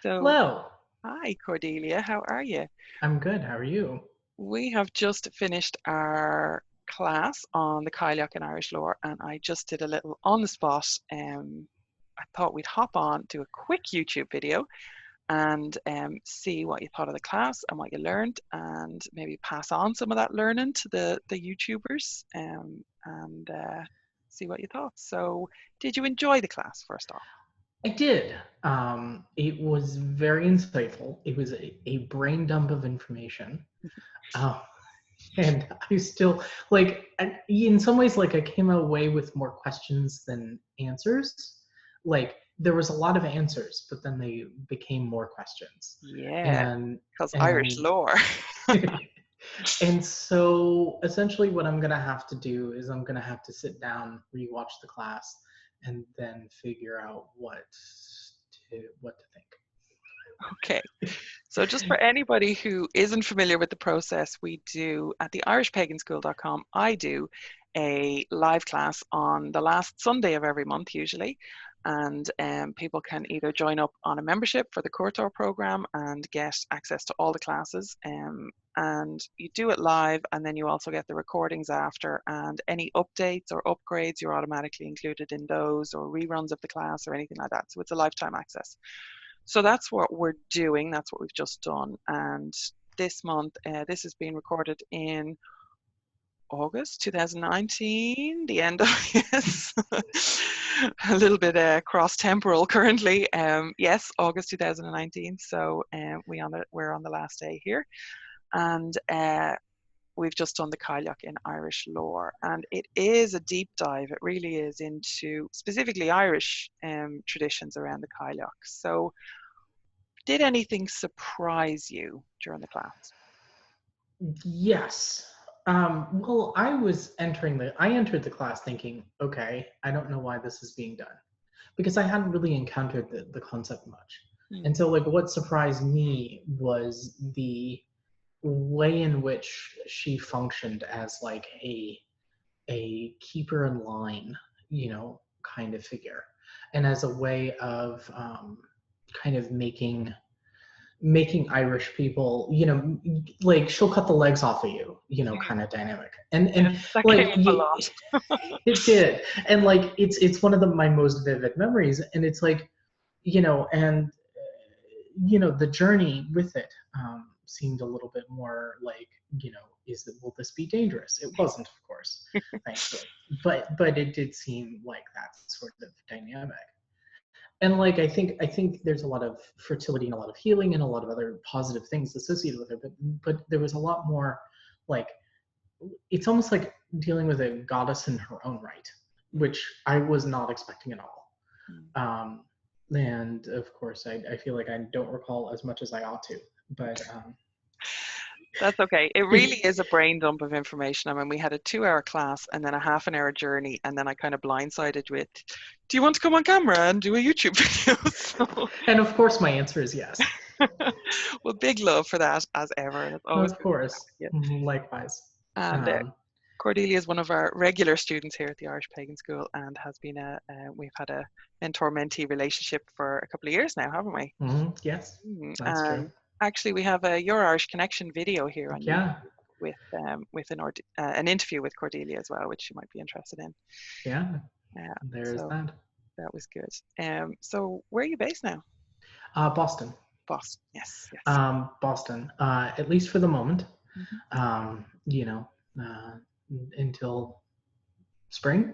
So, Hello. hi Cordelia, how are you? I'm good. How are you? We have just finished our class on the Cailleach and Irish lore, and I just did a little on the spot. I thought we'd hop on, do a quick YouTube video, and see what you thought of the class and what you learned, and maybe pass on some of that learning to the YouTubers, and see what you thought. So, did you enjoy the class first off? I did. It was very insightful. It was a brain dump of information. Uh, and I still, in some ways, I came away with more questions than answers. There was a lot of answers, but then they became more questions. Yeah, And, because Irish and, lore. and so essentially what I'm going to have to do is I'm going to have to sit down, rewatch the class, and then figure out what to think. Okay, so just for anybody who isn't familiar with the process, we do at the irishpaganschool.com, I do a live class on the last Sunday of every month usually, and people can either join up on a membership for the Courtour program and get access to all the classes, and you do it live, and then you also get the recordings after, and any updates or upgrades, you're automatically included in those, or reruns of the class or anything like that, so it's a lifetime access. So that's what we're doing. That's what we've just done. And this month, this is being recorded in August 2019, the end of, yes, a little bit cross-temporal currently. Yes, August 2019. So we're on the last day here. And we've just done the Cailleach in Irish lore, and it is a deep dive. It really is into specifically Irish traditions around the Cailleach. So, did anything surprise you during the class? Yes. Well, I entered the class thinking, okay, I don't know why this is being done because I hadn't really encountered the concept much. Mm. And so, what surprised me was the way in which she functioned as a keeper in line, kind of figure, and as a way of kind of making Irish people, she'll cut the legs off of you, kind of dynamic. And That came like up a lot. it did. And it's one of my most vivid memories. And it's and the journey with it seemed a little bit more will this be dangerous? It wasn't, of course, thankfully. But it did seem like that sort of dynamic. And I think there's a lot of fertility and a lot of healing and a lot of other positive things associated with it, but there was a lot more like it's almost like dealing with a goddess in her own right, which I was not expecting at all. And of course I feel like I don't recall as much as I ought to, but That's okay. It really is a brain dump of information. I mean, we had a 2-hour class and then a half an hour journey, and then I kind of blindsided with, do you want to come on camera and do a YouTube video? So, and of course my answer is yes. well, big love for that as ever, and it's always Of good to chat course. with you. Likewise. And Cordelia is one of our regular students here at the Irish Pagan School, and has been we've had a mentor-mentee relationship for a couple of years now, haven't we? Yes, that's true. Actually, we have a Your Irish Connection video here on Yeah. YouTube with an interview with Cordelia as well, which you might be interested in. Yeah. There's so that. That was good. So where are you based now? Boston. Boston. Yes. Boston. At least for the moment. Mm-hmm. Until spring.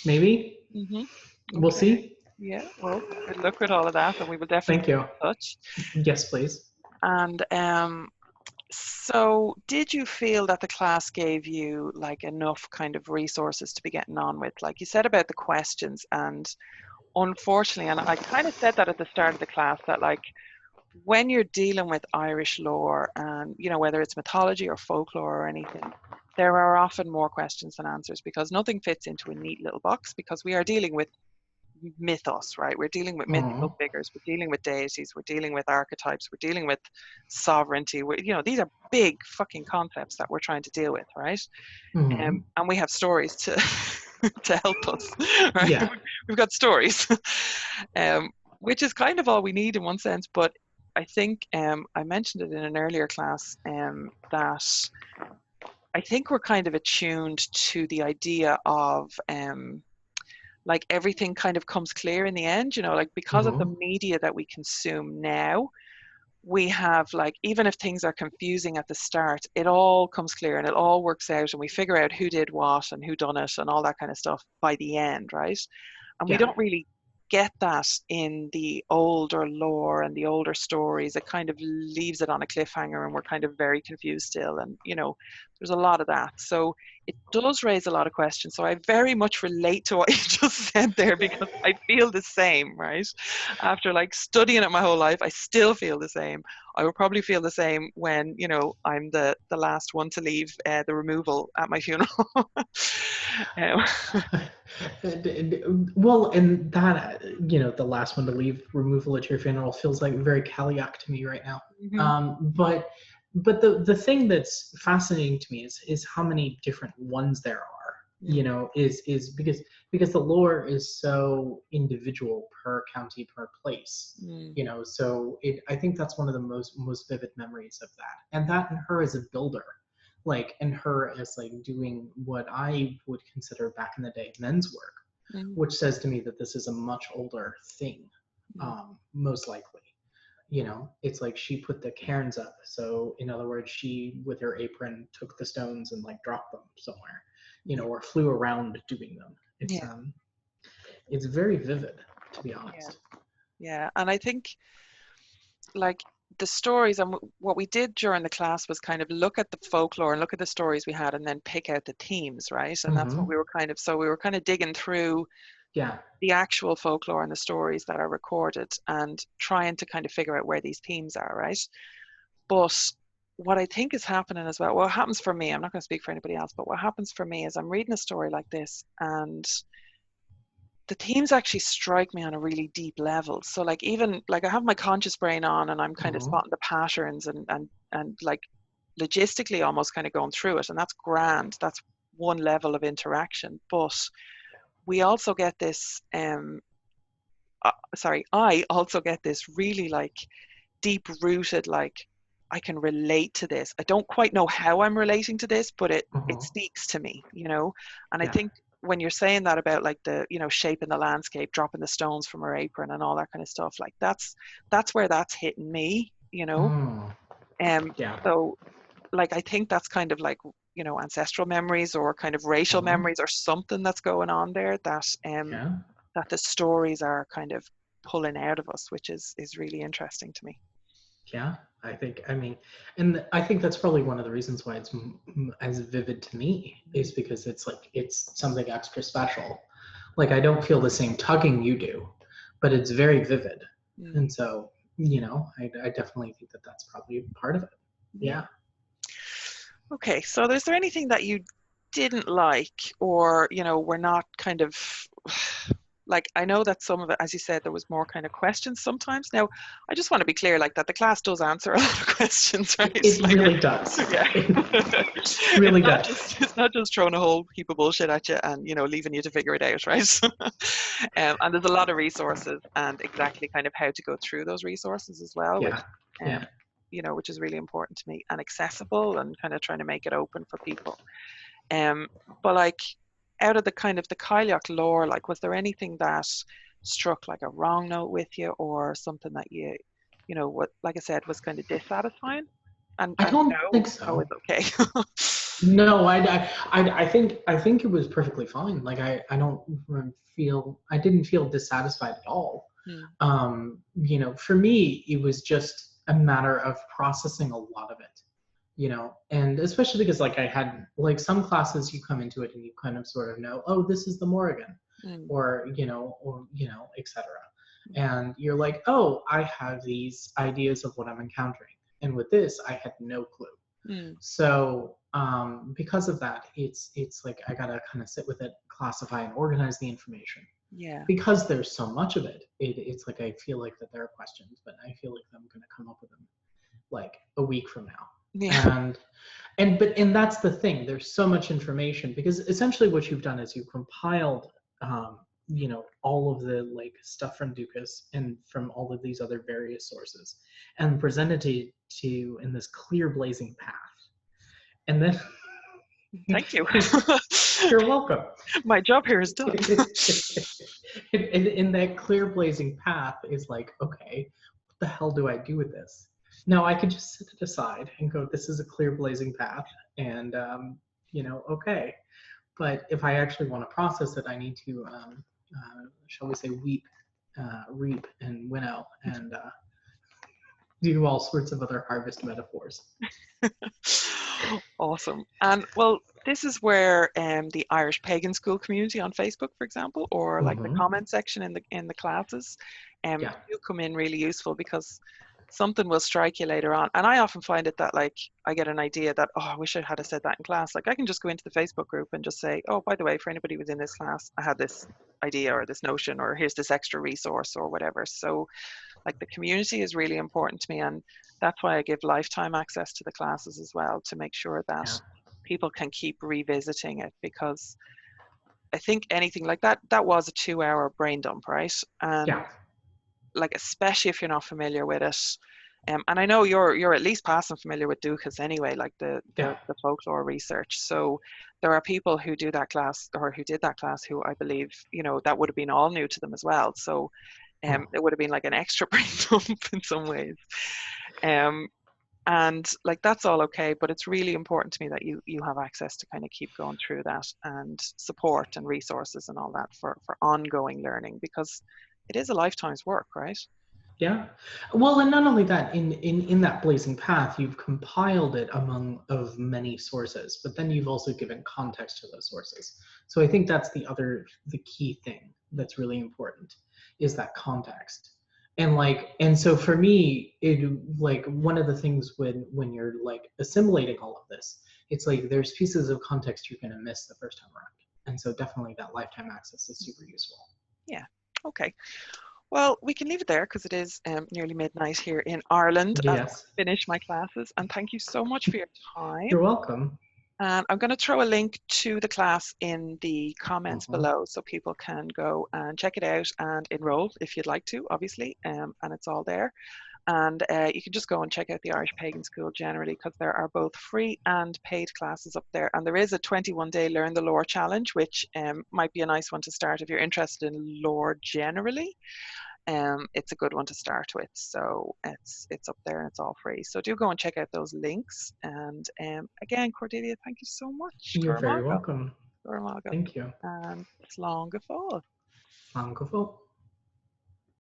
Maybe. Mm-hmm. Okay. We'll see. Yeah. Well, good luck with all of that, and we will definitely keep in touch. Yes, please. And so did you feel that the class gave you enough kind of resources to be getting on with? Like you said about the questions, and unfortunately, and I kind of said that at the start of the class, that when you're dealing with Irish lore, and whether it's mythology or folklore or anything, there are often more questions than answers, because nothing fits into a neat little box, because we are dealing with mythos, right? We're dealing with mythical figures, we're dealing with deities, we're dealing with archetypes, we're dealing with sovereignty. These are big fucking concepts that we're trying to deal with, right? And we have stories to to help us, right? Yeah. We've got stories. which is kind of all we need in one sense. But I think I mentioned it in an earlier class that I think we're kind of attuned to the idea of like everything kind of comes clear in the end, like because of the Mm-hmm. media that we consume now, we have like, even if things are confusing at the start, it all comes clear and it all works out and we figure out who did what and who done it and all that kind of stuff by the end, right? And we Yeah. don't really get that in the older lore and the older stories. It kind of leaves it on a cliffhanger and we're kind of very confused still. And, there's a lot of that. So it does raise a lot of questions. So I very much relate to what you just said there because I feel the same, right? After like studying it my whole life, I still feel the same. I will probably feel the same when, I'm the last one to leave the removal at my funeral. um, Well, and that, the last one to leave removal at your funeral feels like very Cailleach to me right now. mhm. But the thing that's fascinating to me is how many different ones there are. Mm, Is because the lore is so individual per county, per place. mm, So I think that's one of the most vivid memories of that, and that and her as a builder, like, and her as like doing what I would consider back in the day men's work, mm, which says to me that this is a much older thing, mm. most likely. It's like she put the cairns up. So in other words, she with her apron took the stones and like dropped them somewhere, Yeah, or flew around doing them. yeah, It's very vivid, to be yeah, honest. yeah. And I think like the stories and what we did during the class was kind of look at the folklore and look at the stories we had and then pick out the themes, right? And that's what Hmm. we were kind of digging through Yeah. the actual folklore and the stories that are recorded and trying to kind of figure out where these themes are, right? But what I think is happening as well, what happens for me, I'm not going to speak for anybody else, but what happens for me is I'm reading a story like this and the themes actually strike me on a really deep level. So like even like I have my conscious brain on and I'm kind of Hmm. spotting the patterns and like logistically almost kind of going through it, and that's grand. That's one level of interaction. But we also get this I also get this really like deep rooted like I can relate to this. I don't quite know how I'm relating to this, but it Hmm. speaks to me, And I Yeah. think when you're saying that about like the, shaping the landscape, dropping the stones from her apron and all that kind of stuff, like that's where that's hitting me, Mm. Um Yeah. so like I think that's kind of like, ancestral memories or kind of racial Hmm. memories or something that's going on there Yeah. that the stories are kind of pulling out of us, which is really interesting to me. Yeah, I mean, and I think that's probably one of the reasons why it's as vivid to me is because it's like it's something extra special. Like I don't feel the same tugging you do, but it's very vivid, Mm. and so I definitely think that that's probably part of it. Yeah. Yeah. Okay, so is there anything that you didn't like or, were not kind of like I know that some of it, as you said, there was more kind of questions sometimes. Now, I just want to be clear, like that the class does answer a lot of questions, right? It Like, really does. yeah, It really does. it's not just throwing a whole heap of bullshit at you and leaving you to figure it out, right? And there's a lot of resources and exactly kind of how to go through those resources as well, which Yeah. um, Yeah. which is really important to me and accessible and kind of trying to make it open for people. Um, but like out of the kind of the Cailleach lore, like was there anything that struck like a wrong note with you or something that what like I said was kind of dissatisfying? I And don't think no, so. it's okay. No, I think it was perfectly fine. Like I didn't feel dissatisfied at all. Hmm, For me, it was just a matter of processing a lot of it, and especially because like I had like some classes you come into it and you kind of sort of know, oh, this is the Mórrígan, hmm, or etc. And you're like, oh, I have these ideas of what I'm encountering, and with this, I had no clue. hmm, So because of that, it's like I gotta kind of sit with it, classify and organize the information. yeah, Because there's so much of it, it's like I feel like that there are questions, but I feel like I'm gonna come up with them like a week from now. yeah, And that's the thing. There's so much information because essentially what you've done is you've compiled you know, all of the like stuff from Dukas and from all of these other various sources, and presented it to you in this clear blazing path. And then Thank you. you're welcome. My job here is done. In that clear blazing path is like, okay, what the hell do I do with this? Now I could just set it aside and go, this is a clear blazing path, and you know, okay. But if I actually want to process it, I need to, shall we say, reap and winnow, and do all sorts of other harvest metaphors. Awesome. And well, this is where the Irish Pagan School community on Facebook, for example, or like the comment section in the classes, do come in really useful, because something will strike you later on. And I often find it that like I get an idea that, oh, I wish I had said that in class. Like I can just go into the Facebook group and just say, oh, by the way, for anybody who's in this class, I had this idea or this notion, or here's this extra resource or whatever. So like the community is really important to me, and that's why I give lifetime access to the classes as well, to make sure that people can keep revisiting it, because I think anything like that was a 2-hour brain dump, right? And like, especially if you're not familiar with it, and I know you're at least passing familiar with Dukas anyway, like the folklore research. So there are people who do that class, or who did that class, who I believe, you know, that would have been all new to them as well. So it would have been like an extra brain dump in some ways. And like that's all okay, but it's really important to me that you have access to kind of keep going through that, and support and resources and all that for ongoing learning, because it is a lifetime's work, right? Yeah. Well, and not only that, in that blazing path, you've compiled it of many sources, but then you've also given context to those sources. So I think that's the key thing that's really important, is that context. And so for me, it like one of the things when you're like assimilating all of this, it's like there's pieces of context you're going to miss the first time around. And so definitely that lifetime access is super useful. Yeah. Okay. Well, we can leave it there, because it is nearly midnight here in Ireland. Yes. I finish my classes, and thank you so much for your time. You're welcome. And I'm going to throw a link to the class in the comments below, so people can go and check it out and enroll if you'd like to, obviously, and it's all there. And you can just go and check out the Irish Pagan School generally, because there are both free and paid classes up there. And there is a 21-day Learn the Lore challenge, which might be a nice one to start if you're interested in lore generally. It's a good one to start with. So it's up there and it's all free. So do go and check out those links. And again, Cordelia, thank you so much. You're very welcome. Thank Thank you. And slán go fóill. Slán go fóill.